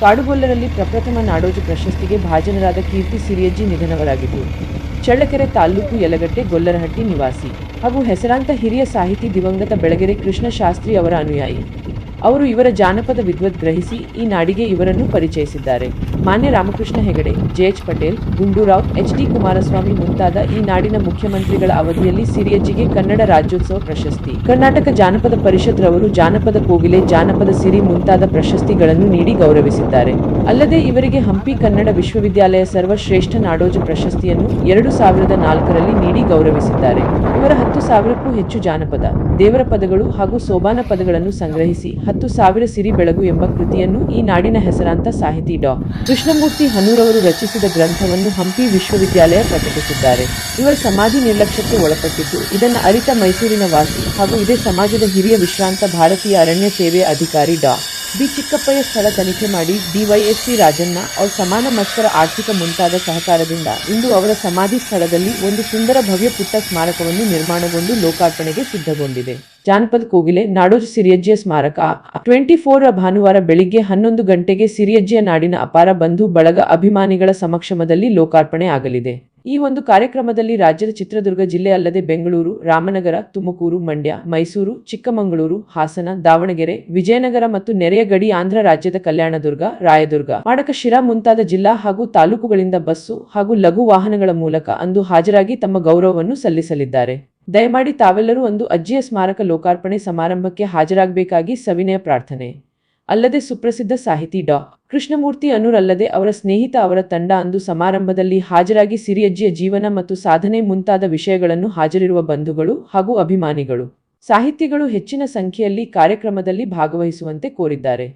ಕಾಡುಗೊಲ್ಲರಲ್ಲಿ ಪ್ರಪ್ರಥಮ ನಾಡೋಜ ಪ್ರಶಸ್ತಿಗೆ ಭಾಜನರಾದ ಕೀರ್ತಿ ಸಿರಿಯಜ್ಜಿ ನಿಧನವರಾಗಿದ್ದು, ಚಳ್ಳಕೆರೆ ತಾಲ್ಲೂಕು ಯಲಗಟ್ಟೆ ಗೊಲ್ಲರಹಟ್ಟಿ ನಿವಾಸಿ ಹಾಗೂ ಹೆಸರಾಂತ ಹಿರಿಯ ಸಾಹಿತಿ ದಿವಂಗತ ಬೆಳಗೆರೆ ಕೃಷ್ಣ ಶಾಸ್ತ್ರಿ ಅವರ ಅನುಯಾಯಿ. ಅವರು ಇವರ ಜಾನಪದ ವಿದ್ವತ್ ಗ್ರಹಿಸಿ ಈ ನಾಡಿಗೆ ಇವರನ್ನು ಪರಿಚಯಿಸಿದ್ದಾರೆ. ಮಾನ್ಯ ರಾಮಕೃಷ್ಣ ಹೆಗಡೆ, ಜೆ.ಎಚ್. ಪಟೇಲ್, ಗುಂಡೂರಾವ್, ಎಚ್.ಡಿ. ಕುಮಾರಸ್ವಾಮಿ ಮುಂತಾದ ಈ ನಾಡಿನ ಮುಖ್ಯಮಂತ್ರಿಗಳ ಅವಧಿಯಲ್ಲಿ ಸಿರಿಯಜ್ಜಿಗೆ ಕನ್ನಡ ರಾಜ್ಯೋತ್ಸವ ಪ್ರಶಸ್ತಿ, ಕರ್ನಾಟಕ ಜಾನಪದ ಪರಿಷತ್ ರವರು ಜಾನಪದ ಕೋಗಿಲೆ, ಜಾನಪದ ಸಿರಿ ಮುಂತಾದ ಪ್ರಶಸ್ತಿಗಳನ್ನು ನೀಡಿ ಗೌರವಿಸಿದ್ದಾರೆ. ಅಲ್ಲದೆ ಇವರಿಗೆ ಹಂಪಿ ಕನ್ನಡ ವಿಶ್ವವಿದ್ಯಾಲಯ ಸರ್ವಶ್ರೇಷ್ಠ ನಾಡೋಜ ಪ್ರಶಸ್ತಿಯನ್ನು 2004ರಲ್ಲಿ ನೀಡಿ ಗೌರವಿಸಿದ್ದಾರೆ. ಇವರ 10,000ಕ್ಕೂ ಹೆಚ್ಚು ಜಾನಪದ, ದೇವರ ಪದಗಳು ಹಾಗೂ ಸೋಬಾನ ಪದಗಳನ್ನು ಸಂಗ್ರಹಿಸಿ 10,000 ಸಿರಿ ಬೆಳಗು ಎಂಬ ಕೃತಿಯನ್ನು ಈ ನಾಡಿನ ಹೆಸರಾಂತ ಸಾಹಿತಿ ಡಾ. ಕೃಷ್ಣಮೂರ್ತಿ ಹನೂರವರು ರಚಿಸಿದ ಗ್ರಂಥವನ್ನು ಹಂಪಿ ವಿಶ್ವವಿದ್ಯಾಲಯ ಪ್ರಕಟಿಸಿದ್ದಾರೆ. ಇವರ ಸಮಾಧಿ ನಿರ್ಲಕ್ಷ್ಯಕ್ಕೆ ಒಳಪಟ್ಟಿದ್ದು, ಇದನ್ನು ಅರಿತ ಮೈಸೂರಿನ ವಾಸಿ ಹಾಗೂ ಇದೇ ಸಮಾಜದ ಹಿರಿಯ ವಿಶ್ರಾಂತ ಭಾರತೀಯ ಅರಣ್ಯ ಸೇವೆಯ ಅಧಿಕಾರಿ ಡಾ. ಬಿ. ಚಿಕ್ಕಪ್ಪಯ್ಯ ಸ್ಥಳ ತನಿಖೆ ಮಾಡಿ ಡಿವೈಎಸ್ಪಿ ರಾಜಣ್ಣ ಅವ್ರ ಸಮಾನ ಮಸ್ಕರ ಆರ್ಥಿಕ ಮುಂತಾದ ಸಹಕಾರದಿಂದ ಇಂದು ಅವರ ಸಮಾಧಿ ಸ್ಥಳದಲ್ಲಿ ಒಂದು ಸುಂದರ ಭವ್ಯ ಪುಟ್ಟ ಸ್ಮಾರಕವನ್ನು ನಿರ್ಮಾಣಗೊಂಡು ಲೋಕಾರ್ಪಣೆಗೆ ಸಿದ್ಧಗೊಂಡಿದೆ. ಜಾನಪದ ಕೋಗಿಲೆ ನಾಡೋಜ ಸಿರಿಯಜ್ಜಿಯ ಸ್ಮಾರಕ 24 ಭಾನುವಾರ ಬೆಳಿಗ್ಗೆ 11 ಗಂಟೆಗೆ ಸಿರಿಯಜ್ಜಿಯ ನಾಡಿನ ಅಪಾರ ಬಂಧು ಬಳಗ ಅಭಿಮಾನಿಗಳ ಸಮಕ್ಷಮದಲ್ಲಿ ಲೋಕಾರ್ಪಣೆ ಆಗಲಿದೆ. ಈ ಒಂದು ಕಾರ್ಯಕ್ರಮದಲ್ಲಿ ರಾಜ್ಯದ ಚಿತ್ರದುರ್ಗ ಜಿಲ್ಲೆ ಅಲ್ಲದೆ ಬೆಂಗಳೂರು, ರಾಮನಗರ, ತುಮಕೂರು, ಮಂಡ್ಯ, ಮೈಸೂರು, ಚಿಕ್ಕಮಗಳೂರು, ಹಾಸನ, ದಾವಣಗೆರೆ, ವಿಜಯನಗರ ಮತ್ತು ನೆರೆಯ ಗಡಿ ಆಂಧ್ರ ರಾಜ್ಯದ ಕಲ್ಯಾಣದುರ್ಗ, ರಾಯದುರ್ಗ, ಮಾಡಕಶಿರಾ ಮುಂತಾದ ಜಿಲ್ಲಾ ಹಾಗೂ ತಾಲೂಕುಗಳಿಂದ ಬಸ್ಸು ಹಾಗೂ ಲಘು ವಾಹನಗಳ ಮೂಲಕ ಅಂದು ಹಾಜರಾಗಿ ತಮ್ಮ ಗೌರವವನ್ನು ಸಲ್ಲಿಸಲಿದ್ದಾರೆ. ದಯಮಾಡಿ ತಾವೆಲ್ಲರೂ ಅಂದು ಅಜ್ಜಿಯ ಸ್ಮಾರಕ ಲೋಕಾರ್ಪಣೆ ಸಮಾರಂಭಕ್ಕೆ ಹಾಜರಾಗಬೇಕಾಗಿ ಸವಿನಯ ಪ್ರಾರ್ಥನೆ. ಅಲ್ಲದೆ ಸುಪ್ರಸಿದ್ಧ ಸಾಹಿತಿ ಡಾ. ಕೃಷ್ಣಮೂರ್ತಿ ಹನೂರ್ ಅಲ್ಲದೆ ಅವರ ಸ್ನೇಹಿತ ಅವರ ತಂಡ ಅಂದು ಸಮಾರಂಭದಲ್ಲಿ ಹಾಜರಾಗಿ ಸಿರಿಯಜ್ಜಿಯ ಜೀವನ ಮತ್ತು ಸಾಧನೆ ಮುಂತಾದ ವಿಷಯಗಳನ್ನು ಹಾಜರಿರುವ ಬಂಧುಗಳು ಹಾಗೂ ಅಭಿಮಾನಿಗಳು, ಸಾಹಿತಿಗಳು ಹೆಚ್ಚಿನ ಸಂಖ್ಯೆಯಲ್ಲಿ ಕಾರ್ಯಕ್ರಮದಲ್ಲಿ ಭಾಗವಹಿಸುವಂತೆ ಕೋರಿದ್ದಾರೆ.